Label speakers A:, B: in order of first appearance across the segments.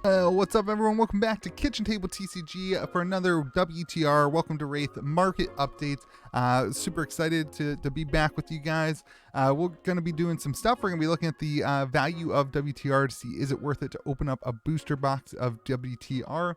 A: What's up, everyone? Welcome back to Kitchen Table TCG for another WTR. Welcome to Rathe Market Updates. Super excited to be back with you guys. We're going to be doing some stuff. We're going to be looking at the value of WTR to see is it worth it to open up a booster box of WTR,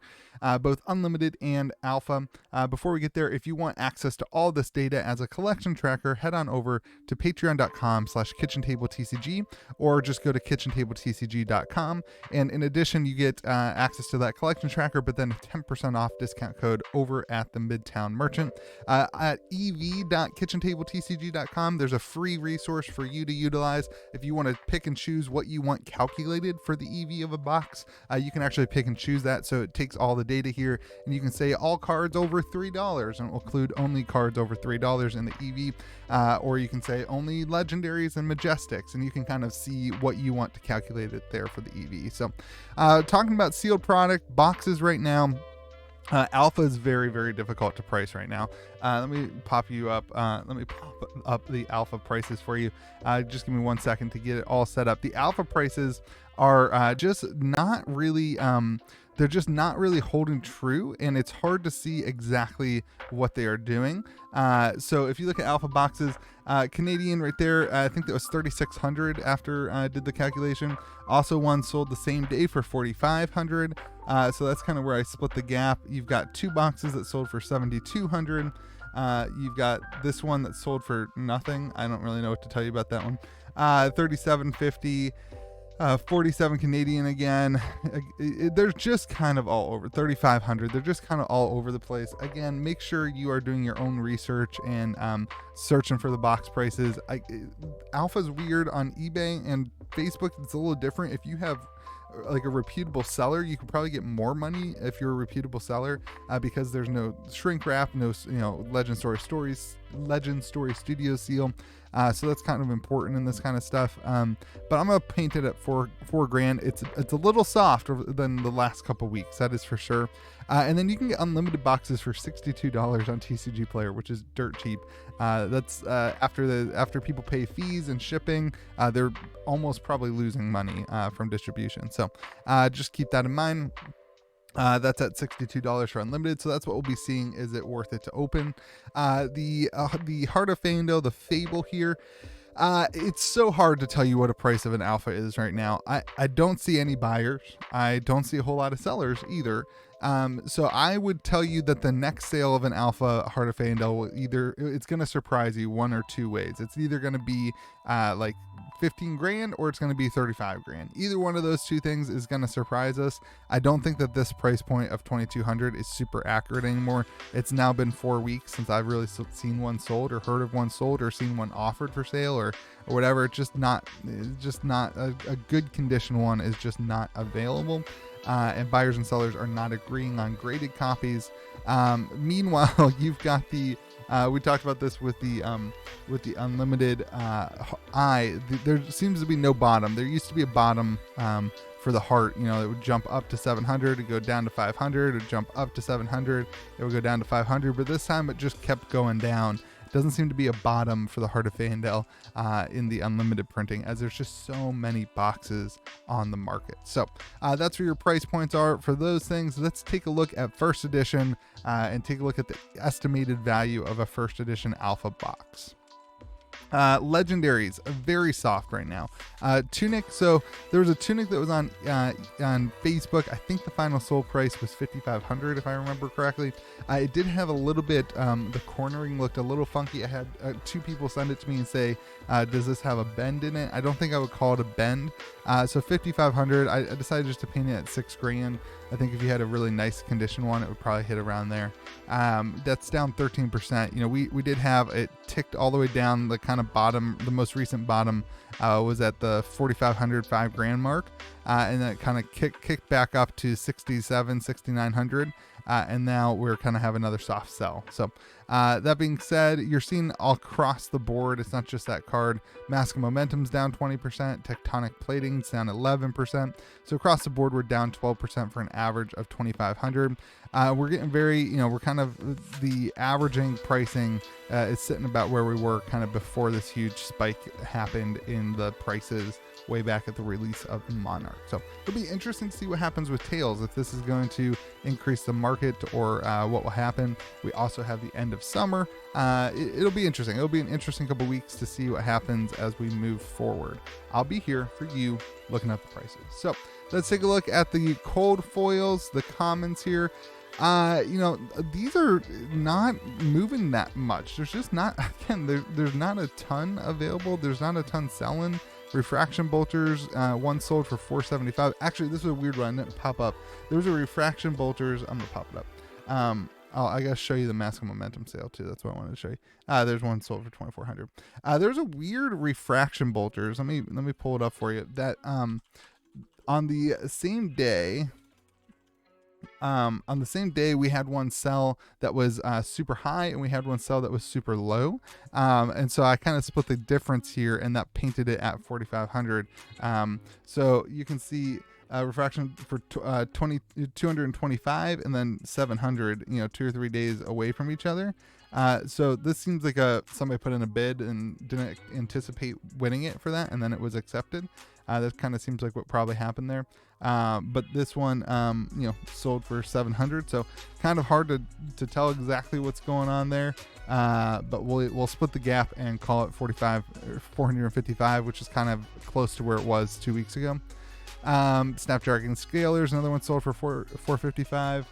A: both unlimited and alpha. Before we get there, if you want access to all this data as a collection tracker, head on over to patreon.com/KitchenTableTCG or just go to KitchenTableTCG.com. And in addition, you get access to that collection tracker, but then a 10% off discount code over at the Midtown Merchant. At ev.kitchenttabletcg.com, there's a free resource for you to utilize if you want to pick and choose what you want calculated for the EV of a box. You can actually pick and choose that, so it takes all the data here, and you can say all cards over $3, and it will include only cards over $3 in the EV, or you can say only legendaries and majestics, and you can kind of see what you want to calculate it there for the EV. So talking about sealed product boxes right now, alpha is very, very difficult to price right now. Let me pop you up. Let me pop up the alpha prices for you. Just give me 1 second to get it all set up. The alpha prices are just not really, they're just not really holding true, and it's hard to see exactly what they are doing. So if you look at alpha boxes, Canadian right there, I think that was 3,600 after I did the calculation. Also one sold the same day for 4,500. So that's kind of where I split the gap. You've got two boxes that sold for 7,200. You've got this one that sold for nothing. I don't really know what to tell you about that one. 3,750. 47 Canadian again. They're just kind of all over. 3,500. They're just kind of all over the place. Again, make sure you are doing your own research and searching for the box prices. Alpha's weird on eBay and Facebook. It's a little different. If you have like a reputable seller, you could probably get more money if you're a reputable seller, because there's no shrink wrap, no Legend Story Studio seal. So that's kind of important in this kind of stuff. But I'm gonna paint it at four grand. It's a little softer than the last couple weeks, that is for sure. And then you can get unlimited boxes for $62 on TCG Player, which is dirt cheap. That's after people pay fees and shipping, they're almost probably losing money from distribution. So just keep that in mind. That's at $62 for unlimited, so that's what we'll be seeing. Is it worth it to open? The Heart of Fandel, the Fable here. It's so hard to tell you what a price of an alpha is right now. I don't see any buyers. I don't see a whole lot of sellers either. So I would tell you that the next sale of an alpha Heart of Fandel it's going to surprise you one or two ways. It's either going to be like 15 grand or it's going to be 35 grand. Either one of those two things is going to surprise us. I don't think that this price point of 2,200 is super accurate anymore. It's now been 4 weeks since I've really seen one sold or heard of one sold or seen one offered for sale or whatever. It's just not a good condition one is just not available. And buyers and sellers are not agreeing on graded copies. Meanwhile, you've got we talked about this with the unlimited there seems to be no bottom. There used to be a bottom for the heart. It would jump up to 700, it'd go down to 500, it'd jump up to 700, it would go down to 500, but this time it just kept going down. Doesn't seem to be a bottom for the Heart of Fandel in the unlimited printing, as there's just so many boxes on the market. So that's where your price points are for those things. Let's take a look at first edition and take a look at the estimated value of a first edition alpha box. Legendaries, very soft right now. Tunic, so there was a tunic that was on Facebook. I think the final sold price was 5,500 if I remember correctly. It did have a little bit, the cornering looked a little funky. I had two people send it to me and say, does this have a bend in it? I don't think I would call it a bend. So 5,500, I decided just to paint it at 6 grand. I think if you had a really nice condition one, it would probably hit around there. That's down 13%. We did have it ticked all the way down. The kind of bottom, the most recent bottom was at the 4,500, 5 grand mark. And then it kind of kicked back up to 6,900. And now we're kind of have another soft sell. So That being said, you're seeing all across the board, it's not just that card. Mask of Momentum's down 20%, Tectonic Plating's down 11%. So across the board, we're down 12% for an average of 2,500. We're getting very, we're kind of the averaging pricing is sitting about where we were kind of before this huge spike happened in the prices way back at the release of Monarch. So it'll be interesting to see what happens with Tails, if this is going to increase the market or what will happen. We also have the end of summer. It'll be interesting. It'll be an interesting couple weeks to see what happens as we move forward. I'll be here for you looking up the prices. So let's take a look at the cold foils, the commons here. These are not moving that much. There's just not, again, there's not a ton available. There's not a ton selling. Refraction bolters, one sold for $4.75. Actually, this was a weird one. It didn't pop up. There was a refraction bolters. I'm gonna pop it up. I gotta show you the Mask of Momentum sale too. That's what I wanted to show you. There's one sold for $2,400. There's a weird refraction bolters. Let me pull it up for you. That on the same day. On the same day, we had one sell that was super high, and we had one sell that was super low. And so I kind of split the difference here, and that painted it at 4,500. So you can see refraction for 225 and then 700, 2 or 3 days away from each other. So this seems like somebody put in a bid and didn't anticipate winning it for that, and then it was accepted. That kind of seems like what probably happened there. But this one, sold for 700. So kind of hard to tell exactly what's going on there. But we'll split the gap and call it 455, which is kind of close to where it was 2 weeks ago. Snapdragon Scalers, another one sold for 455.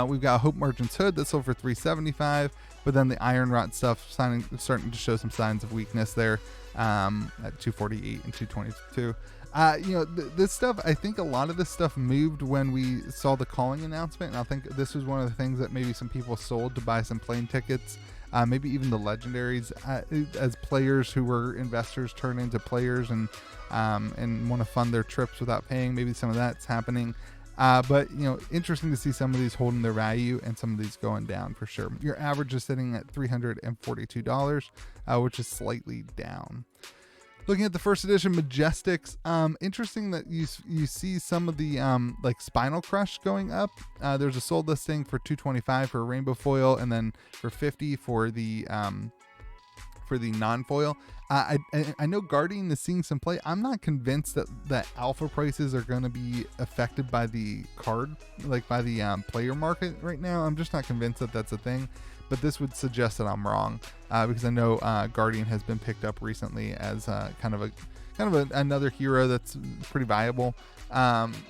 A: We've got Hope Merchant's Hood that sold for 375, but then the Iron Rot stuff starting to show some signs of weakness there at 248 and 222. This stuff, I think a lot of this stuff moved when we saw the calling announcement, and I think this was one of the things that maybe some people sold to buy some plane tickets, maybe even the legendaries, as players who were investors turn into players and want to fund their trips without paying. Maybe some of that's happening. But interesting to see some of these holding their value and some of these going down for sure. Your average is sitting at $342, which is slightly down. Looking at the first edition Majestics, interesting that you see some of the like Spinal Crush going up. There's a sold listing for $225 for a rainbow foil, and then for $50 for the non-foil. I know Guardian is seeing some play. I'm not convinced that alpha prices are going to be affected by the card, like by the player market right now. I'm just not convinced that that's a thing. But this would suggest that I'm wrong, because I know Guardian has been picked up recently as kind of another hero that's pretty viable.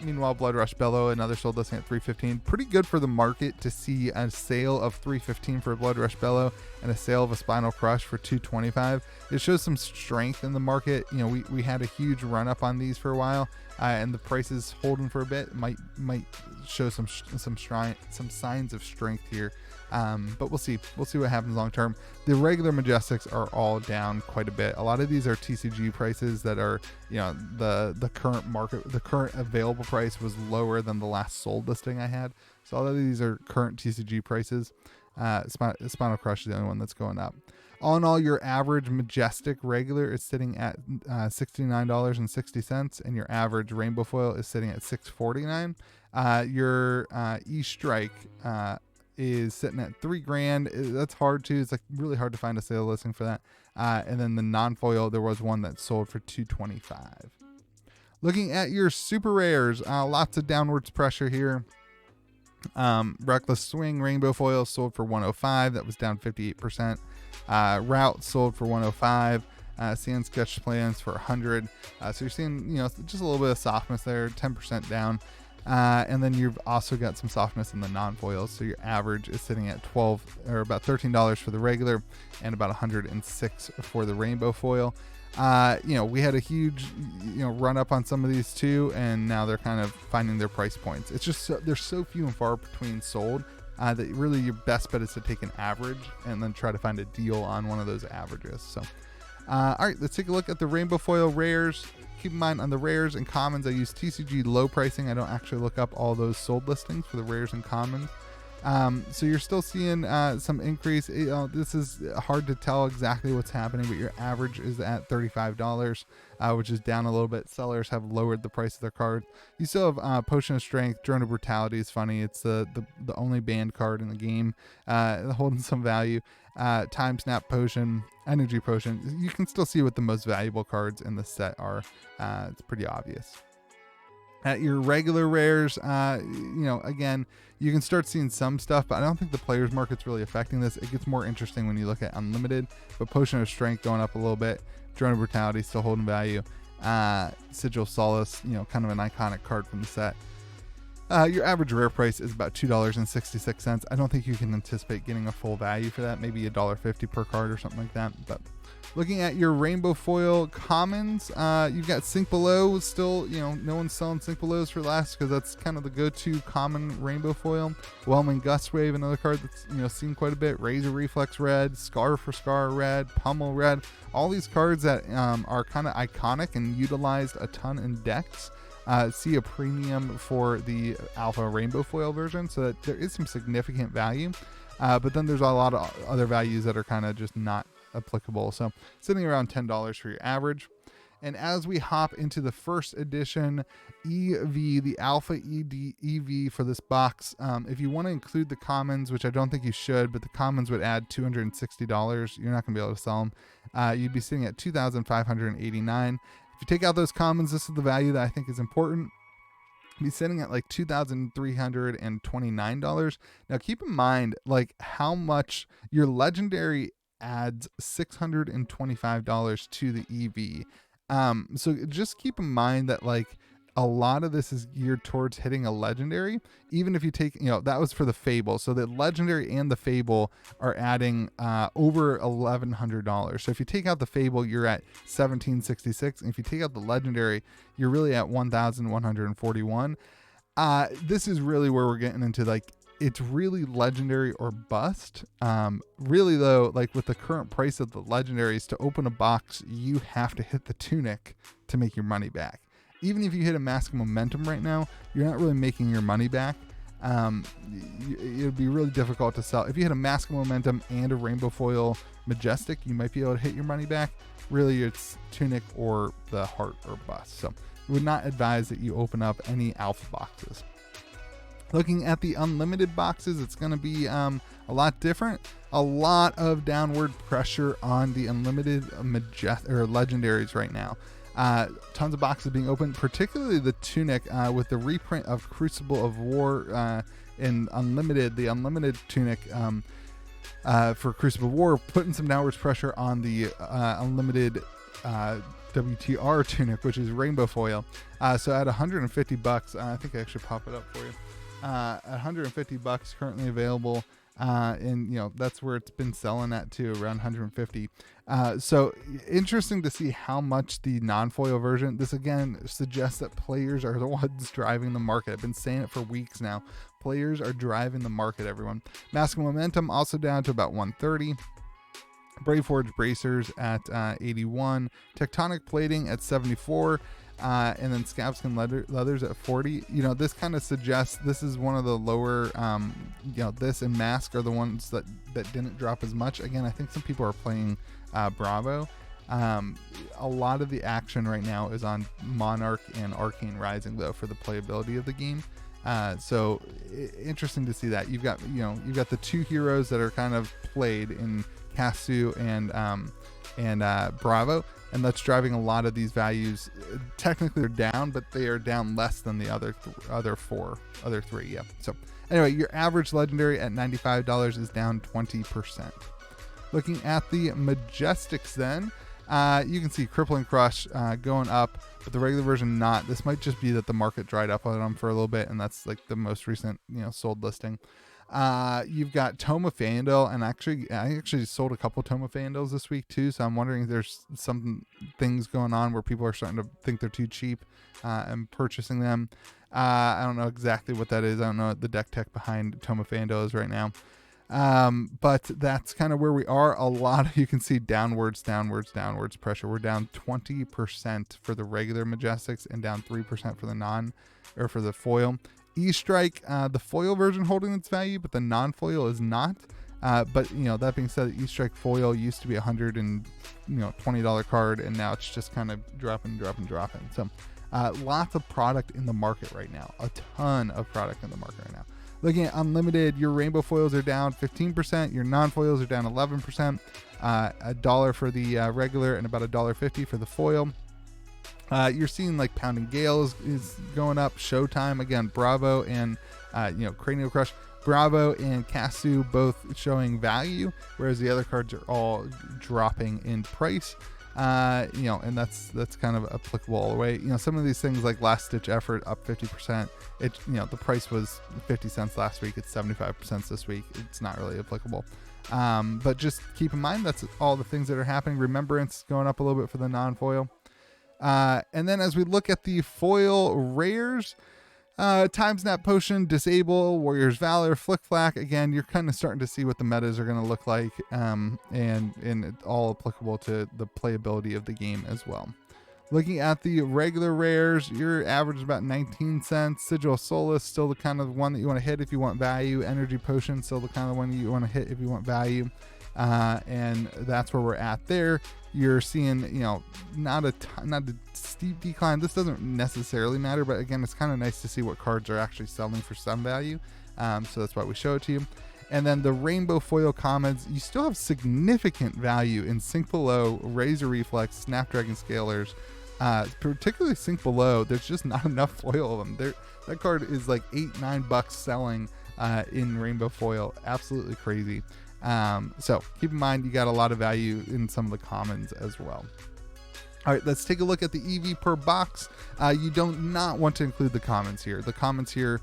A: Meanwhile, Blood Rush Bellow, another sold listing at $315. Pretty good for the market to see a sale of $315 for a Blood Rush Bellow and a sale of a Spinal Crush for $225. It shows some strength in the market. We had a huge run up on these for a while, and the prices holding for a bit might show some signs of strength here. But we'll see what happens long term. The regular Majestics are all down quite a bit. A lot of these are TCG prices that are, the current market, the current available price was lower than the last sold listing I had. So a lot of these are current TCG prices. Spinal Crush is the only one that's going up. All in all, your average Majestic regular is sitting at $69.60, and your average Rainbow Foil is sitting at $649. Your E-Strike is sitting at $3,000. That's hard too. It's like really hard to find a sale listing for that. And then the non-foil, there was one that sold for $225. Looking at your super rares, lots of downwards pressure here. Reckless Swing Rainbow Foil sold for $105. That was down 58%. Route sold for $105. Sand Sketch Plans for $100. So you're seeing, just a little bit of softness there, 10% down. And then you've also got some softness in the non-foils. So your average is sitting at $12 or about $13 for the regular and about $106 for the rainbow foil. We had a huge, run up on some of these too, and now they're kind of finding their price points. It's just there's so few and far between sold that really your best bet is to take an average and then try to find a deal on one of those averages. So, all right, let's take a look at the rainbow foil rares. Keep in mind on the rares and commons, I use TCG low pricing. I don't actually look up all those sold listings for the rares and commons. So you're still seeing some increase. This is hard to tell exactly what's happening, but your average is at $35, which is down a little bit. Sellers have lowered the price of their cards. You still have Potion of Strength. Drone of Brutality is funny. It's the only banned card in the game, holding some value. Time Snap Potion, Energy Potion. You can still see what the most valuable cards in the set are. It's pretty obvious. At your regular rares, again, you can start seeing some stuff, but I don't think the players market's really affecting this. It gets more interesting when you look at Unlimited, but Potion of Strength going up a little bit. Drone of Brutality still holding value. Sigil Solace, kind of an iconic card from the set. Your average rare price is about $2.66. I don't think you can anticipate getting a full value for that. Maybe $1.50 per card or something like that. But looking at your rainbow foil commons, you've got Sink Below. Still, no one's selling Sink Belows for last because that's kind of the go-to common rainbow foil. Whelming Gust Wave, another card that's seen quite a bit. Razor Reflex Red, Scar for Scar Red, Pummel Red. All these cards that are kind of iconic and utilized a ton in decks. See a premium for the alpha rainbow foil version, so that there is some significant value, but then there's a lot of other values that are kind of just not applicable, so sitting around $10 for your average. And as we hop into the first edition EV, the alpha EV for this box, if you want to include the commons, which I don't think you should, but the commons would add $260, you're not gonna be able to sell them. You'd be sitting at $2,589. If you take out those commons, this is the value that I think is important. Be sitting at like $2,329. Now keep in mind how much your legendary adds $625 to the EV. So just keep in mind that a lot of this is geared towards hitting a legendary. Even if you take, that was for the Fable. So the legendary and the Fable are adding over $1,100. So if you take out the Fable, you're at $1,766. And if you take out the legendary, you're really at $1,141. This is really where we're getting into it's really legendary or bust. Really though, with the current price of the legendaries, to open a box, you have to hit the tunic to make your money back. Even if you hit a Mask of Momentum right now, you're not really making your money back. It would be really difficult to sell. If you hit a Mask of Momentum and a Rainbow Foil Majestic, you might be able to hit your money back. Really, it's Tunic or the Heart or Bust. So I would not advise that you open up any alpha boxes. Looking at the unlimited boxes, it's going to be a lot different. A lot of downward pressure on the unlimited legendaries right now. Tons of boxes being opened, particularly the Tunic with the reprint of Crucible of War in Unlimited. The Unlimited Tunic for Crucible of War, putting some downwards pressure on the Unlimited WTR Tunic, which is Rainbow Foil. So at $150, I think I actually pop it up for you. At $150 currently available. And that's where it's been selling at too, around 150. So interesting to see how much the non-foil version, this again suggests that players are the ones driving the market. I've been saying it for weeks now. Players are driving the market, everyone. Mask of Momentum also down to about 130. Brave Forge Bracers at 81. Tectonic Plating at 74. And then Scabskin Leathers at 40. This kind of suggests this is one of the lower, this and Mask are the ones that didn't drop as much. Again, I think some people are playing Bravo. A lot of the action right now is on Monarch and Arcane Rising, though, for the playability of the game. So interesting to see that. You've got the two heroes that are kind of played in Casu and Bravo. And that's driving a lot of these values. Technically, they're down, but they are down less than the other three. Yeah. So anyway, your average legendary at $95 is down 20%. Looking at the Majestics, then you can see Crippling Crush going up, but the regular version not. This might just be that the market dried up on them for a little bit, and that's the most recent sold listing. You've got Tome of Fandel, and I actually sold a couple Tome of Fandels this week too, so I'm wondering if there's some things going on where people are starting to think they're too cheap and purchasing them. I don't know exactly what that is. I don't know what the deck tech behind Tome of Fandel is right now. But that's kind of where we are. A lot of, you can see downwards pressure. We're down 20% for the regular Majestics and down 3% for the for the foil. E-Strike, the foil version holding its value, but the non-foil is not. But that being said, E-Strike foil used to be $120 card, and now it's just kind of dropping. So lots of product in the market right now, a ton of product in the market right now. Looking at unlimited, your rainbow foils are down 15%, your non-foils are down 11%, $1 for the regular and about $1.50 for the foil. You're seeing like Pounding Gale is going up. Showtime again, Bravo and Cranial Crush, Bravo and Casu both showing value, whereas the other cards are all dropping in price. And that's kind of applicable all the way. Some of these things like Last Ditch Effort up 50%. The price was 50 cents last week. It's 75 cents this week. It's not really applicable. But just keep in mind, that's all the things that are happening. Remembrance going up a little bit for the non-foil. And then as we look at the foil rares, Time Snap Potion, Disable, Warrior's Valor, Flick Flack. Again, you're kind of starting to see what the metas are going to look like, and it's all applicable to the playability of the game as well. Looking at the regular rares, your average is about 19 cents. Sigil of Solace, still the kind of one that you want to hit if you want value. Energy Potion, still the kind of one you want to hit if you want value. And that's where we're at there. You're seeing, not a steep decline. This doesn't necessarily matter, but again, it's kind of nice to see what cards are actually selling for some value. So that's why we show it to you. And then the rainbow foil commons, you still have significant value in Sink Below, Razor Reflex, Snapdragon Scalers, particularly Sink Below. There's just not enough foil of them. That card is like $8-9 selling in rainbow foil. Absolutely crazy. So keep in mind, you got a lot of value in some of the commons as well. All right, let's take a look at the EV per box. You don't not want to include the commons here. The commons here,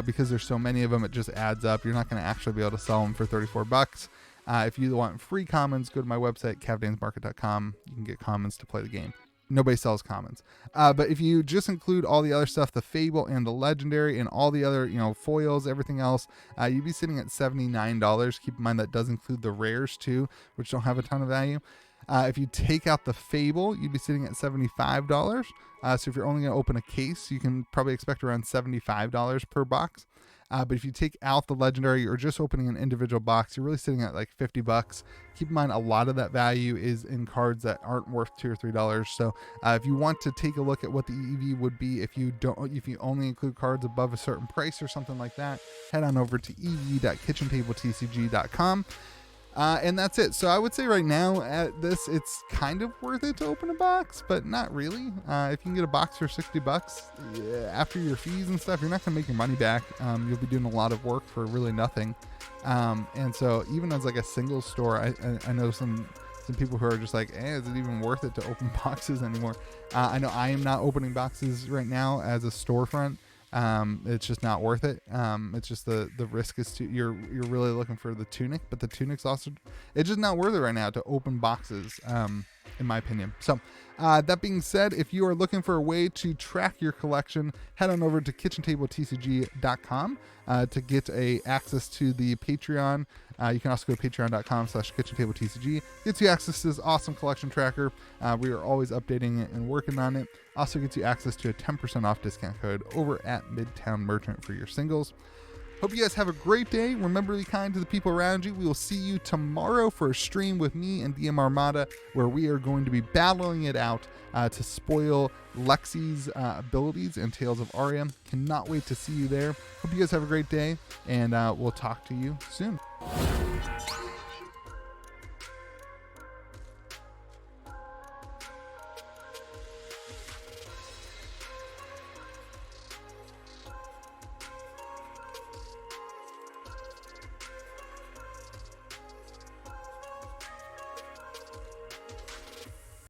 A: because there's so many of them, it just adds up. You're not going to actually be able to sell them for $34. If you want free commons, go to my website, cavdansmarket.com. You can get commons to play the game. Nobody sells commons. But if you just include all the other stuff, the Fable and the Legendary and all the other, foils, everything else, you'd be sitting at $79. Keep in mind that does include the rares too, which don't have a ton of value. If you take out the Fable, you'd be sitting at $75. So if you're only going to open a case, you can probably expect around $75 per box. But if you take out the Legendary or just opening an individual box, you're really sitting at like $50. Keep in mind, a lot of that value is in cards that aren't worth $2 or $3. So if you want to take a look at what the EV would be if you only include cards above a certain price or something like that, head on over to ev.kitchenttabletcg.com. And that's it. So I would say right now at this, it's kind of worth it to open a box, but not really. If you can get a box for $60, after your fees and stuff, you're not going to make your money back. You'll be doing a lot of work for really nothing. And so even as like a single store, I know some people who are just like, is it even worth it to open boxes anymore? I know I am not opening boxes right now as a storefront. It's just not worth it. It's just the risk is you're really looking for the tunic, but the tunic's also, it's just not worth it right now to open boxes, in my opinion. So that being said, if you are looking for a way to track your collection, head on over to KitchenTableTCG.com to get access to the Patreon. You can also go to patreon.com/KitchenTableTCG. Gets you access to this awesome collection tracker. We are always updating it and working on it. Also gets you access to a 10% off discount code over at Midtown Merchant for your singles. Hope you guys have a great day. Remember to be kind to the people around you. We will see you tomorrow for a stream with me and DM Armada, where we are going to be battling it out to spoil Lexi's abilities and Tales of Aria. Cannot wait to see you there. Hope you guys have a great day, and we'll talk to you soon.